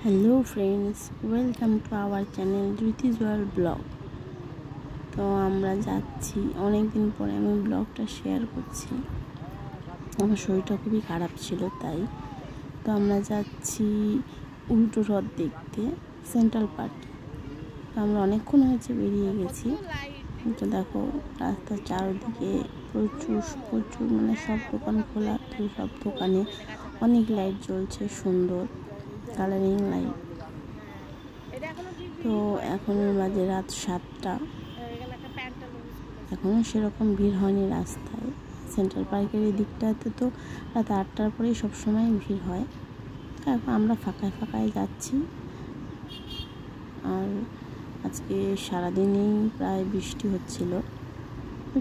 Hello friends, welcome to our channel Jyoti Joyal blog. তো আমরা যাচ্ছি, অনেক দিন পরে আমি ব্লগটা শেয়ার করছি। আমার শরীরটা খুবই খারাপ ছিল, তাই তো আমরা যাচ্ছি উল্টো রথ দেখতে সেন্ট্রাল পার্কে। তো আমরা অনেকক্ষণ হয়েছে বেরিয়ে গেছি। তো দেখো রাস্তার চারদিকে প্রচুর মানে সব দোকান খোলা, তো সব দোকানে অনেক লাইট জ্বলছে, সুন্দর কালারিং লাইট। তো এখন বাজে রাত 7টা, এখনও সেরকম ভিড় হয়নি রাস্তায়। সেন্ট্রাল পার্কের এই দিকটাতে তো রাত 8টার পরেই সবসময় ভিড় হয়। তো এখন আমরা ফাঁকায় যাচ্ছি। আর আজকে সারাদিনই প্রায় বৃষ্টি হচ্ছিল,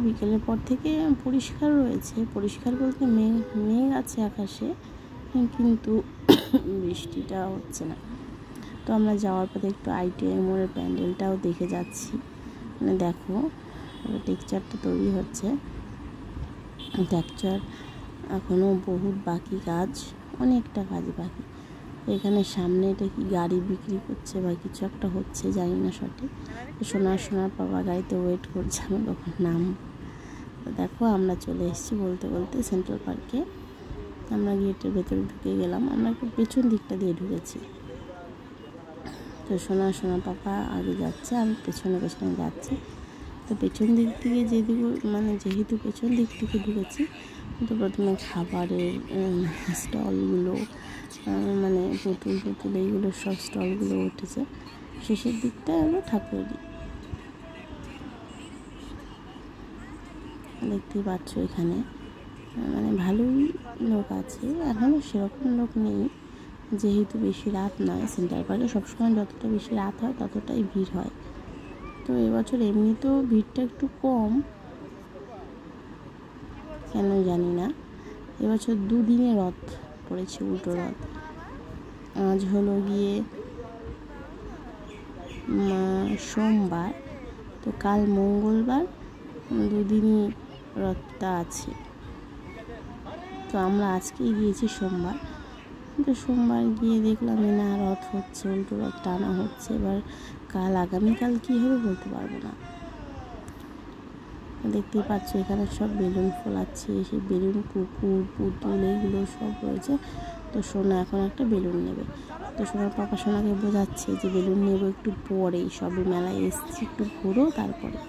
বিকেলের পর থেকে পরিষ্কার রয়েছে। পরিষ্কার বলতে মেঘ আছে আকাশে, কিন্তু বৃষ্টিটা হচ্ছে না। তো আমরা যাওয়ার পথে একটু ITI মোড়ের প্যান্ডেলটাও দেখে যাচ্ছি। মানে দেখো টেক্সচারটা তৈরি হচ্ছে, টেক্সচার এখনও বহুত বাকি, কাজ অনেকটা কাজ বাকি। এখানে সামনে এটা কি গাড়ি বিক্রি করছে বা কিছু একটা হচ্ছে, জানি না সঠিক। সোনার বাবা গাড়িতে ওয়েট করছে, আমি তখন নাম। তো দেখো আমরা চলে এসেছি বলতে বলতে সেন্ট্রাল পার্কে। আমরা গেটের ভেতরে ঢুকে গেলাম, আমরা একটু পেছন দিকটা দিয়ে ঢুকেছি। তো সোনা পাপা আগে যাচ্ছে, আমি পেছনে যাচ্ছি। তো পেছন দিক থেকে যেহেতু পেছন দিক থেকে ঢুকেছি, তো প্রথমে খাবারের স্টলগুলো, মানে পুতুল এইগুলো সব স্টলগুলো উঠেছে। শেষের দিকটা হলো ঠাকুরেরই, দেখতেই পাচ্ছ। এখানে মানে ভালোই লোক আছে, এখনও সেরকম লোক নেই যেহেতু বেশি রাত নয়। সেন্ট্রাল পার্কে সবসময় যতটা বেশি রাত হয় ততটাই ভিড় হয়। তো এবছর এমনিতেও ভিড়টা একটু কম, কেন জানি না। এবছর 2 দিনে রথ পড়েছে, উল্টো রথ। আজ হলো গিয়ে সোমবার, তো কাল মঙ্গলবার, 2 দিনই রথটা আছে। তো আমরা আজকেই গিয়েছি সোমবার। তো সোমবার গিয়ে দেখলাম না রথ হচ্ছে, উল্টো রথ টানা হচ্ছে। এবার আগামীকাল কী হবে বলতে পারবো না। দেখতেই পাচ্ছ এখানে সব বেলুন ফোলাচ্ছে, সেই বেলুন কুকুর পুতুল এইগুলো সব রয়েছে। তো সোনা এখন একটা বেলুন নেবে, তো সোনার পাপা সোনাকে বোঝাচ্ছে যে বেলুন নেবো একটু পরেই, সবই মেলায় এসছি, একটু ঘুরো তারপরে।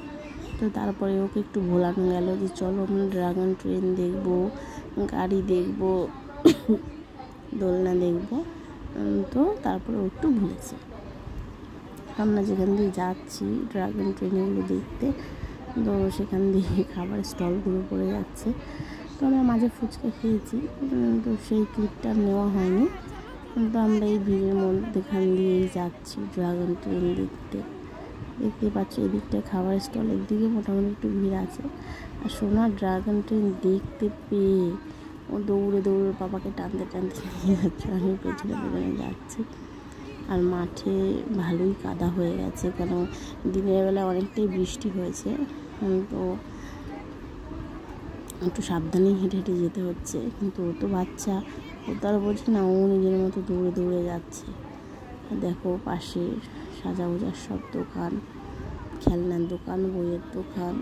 তো তারপরে ওকে একটু ভোলানো গেল যে চলো আমরা ড্রাগন ট্রেন দেখবো, গাড়ি দেখবো, দোলনা দেখবো। তো তারপরে ও একটু ভুলেছে। আমরা যেখান দিয়ে যাচ্ছি ড্রাগন ট্রেনগুলো দেখতে, তো সেখান দিয়ে খাবার স্টলগুলো পড়ে যাচ্ছে। তো আমরা মাঝে ফুচকা খেয়েছি, তো সেই ক্লিপটা নেওয়া হয়নি। কিন্তু আমরা এই ভিড়ের মধ্যেখান দিয়েই যাচ্ছি ড্রাগন ট্রেন দেখতে পাচ্ছি। এদিকটা খাবার স্টলের দিকে মোটামুটি একটু ভিড় আছে। আর সোনা ড্রাগন ট্রেন দেখতে পেয়ে ও দৌড়ে বাবাকে টানতে নিয়ে যাচ্ছে, আমি পেছনে যাচ্ছি। আর মাঠে ভালোই কাদা হয়ে গেছে, কেন দিনের বেলা অনেকটাই বৃষ্টি হয়েছে। তো একটু সাবধানেই হেঁটে যেতে হচ্ছে। কিন্তু ও তো বাচ্চা, ও তো আর বোঝে না, ও নিজের মতো দৌড়ে যাচ্ছে। দেখো পাশে সাজাগোজার সব দোকান, খেলনার দোকান, বইয়ের দোকান,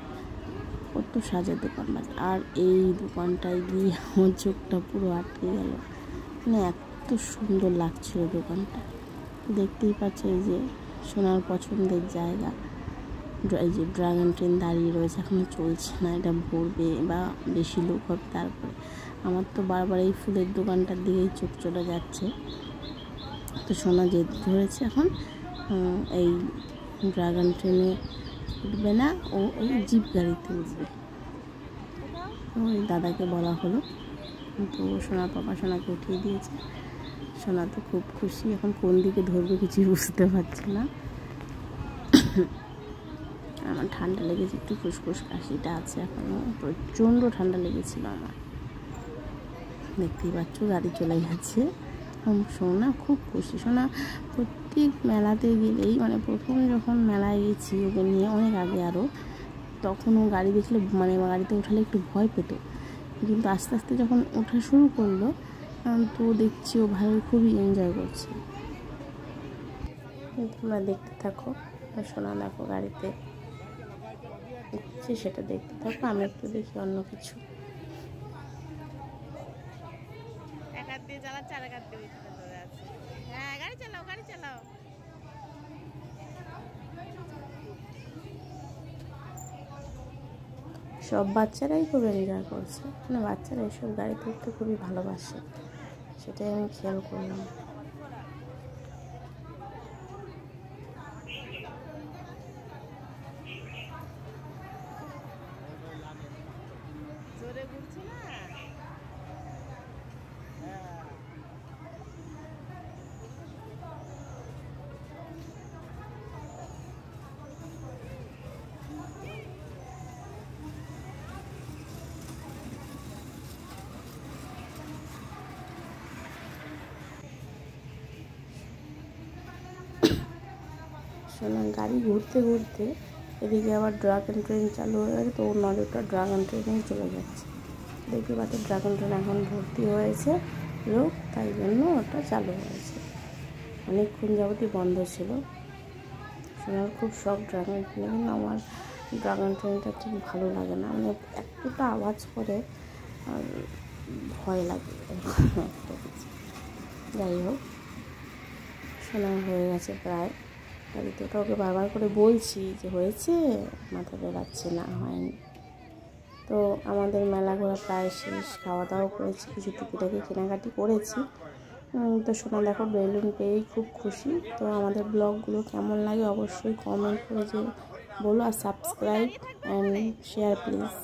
কত সাজার দোকান। আর এই দোকানটায় গিয়ে আমার চোখটা পুরো আটকে গেল, মানে এত সুন্দর লাগছিল দোকানটা। দেখতেই পাচ্ছে এই যে সোনার পছন্দের জায়গা, এই যে ড্রাগন ট্রেন দাঁড়িয়ে রয়েছে, এখনও চলছে না, এটা ভরবে বা বেশি লোক হবে তারপরে। আমার তো বারবার এই ফুলের দোকানটার দিকেই চোখ চলে যাচ্ছে। তো সোনা জেদ ধরেছে এখন এই ড্রাগন ট্রেনে উঠবে না, ও ওই জিপ গাড়িতে উঠবে। ওই দাদাকে বলা হলো, তো সোনার পাপা সোনাকে উঠিয়ে দিয়েছে। সোনা তো খুব খুশি, এখন কোন দিকে ধরবে কিছুই বুঝতে পারছে না। আমার ঠান্ডা লেগেছে, একটু ফুসফুস কাশিটা আছে এখনও, প্রচণ্ড ঠান্ডা লেগেছিল আমার। দেখতেই পাচ্ছ গাড়ি চলে গেছে। সোনা খুব খুশি। সোনা প্রত্যেক মেলাতে গেলেই, মানে প্রথমে যখন মেলায় গেছি ওকে নিয়ে অনেক আগে আরও, তখন ও গাড়ি দেখলে গাড়িতে উঠালে একটু ভয় পেত। কিন্তু আস্তে আস্তে যখন ওঠা শুরু করলো, তো দেখছি ও খুবই এনজয় করছে। তোমরা দেখতে থাকো। সোনা দেখো গাড়িতে ঘুরছে, সেটা দেখতে থাকো। আমি একটু দেখি অন্য কিছু। এক হাত দিয়ে চালাচ্ছে, আর এক হাত দিয়ে ধরে আছে। হ্যাঁ, গাড়ি চালাও, গাড়ি চালাও। সব বাচ্চারাই খুব এনজয় করছে, মানে বাচ্চারা এসব গাড়িতে উঠতে খুবই ভালোবাসে, সেটাই আমি খেয়াল করলাম। জোরে ঘুরছে না? শোনা গাড়ি ঘুরতে ঘুরতে এদিকে আবার ড্রাগন ট্রেন চালু হয়ে গেছে, তো ওর নজরটা ড্রাগন ট্রেনেই চলে যাচ্ছে। দেখতে পাচ্ছি ড্রাগন ট্রেন এখন ভর্তি হয়েছে লোক, তাই জন্য ওটা চালু হয়েছে। অনেকক্ষণ যাবতই বন্ধ ছিল। শোনার খুব শখ ড্রাগন ট্রেনে, কিন্তু আমার ড্রাগন ট্রেনটা ঠিক ভালো লাগে না, মানে এতটা আওয়াজ করে আর ভয় লাগে একটা কিছু। যাই হোক, শোনা হয়ে গেছে প্রায় গাড়িতে। ওকে বারবার করে বলছি যে হয়েছে, মাথা বেরাচ্ছে না, হয়নি। তো আমাদের মেলা ঘোরা প্রায় শেষ, খাওয়া দাওয়া করেছি, কিছু টুকিটাকি কেনাকাটি করেছি। তো শোনা দেখো বেলুন পেয়েই খুব খুশি। তো আমাদের ব্লগগুলো কেমন লাগে অবশ্যই কমেন্ট করে যে বলো, আর সাবস্ক্রাইব অ্যান্ড শেয়ার প্লিজ।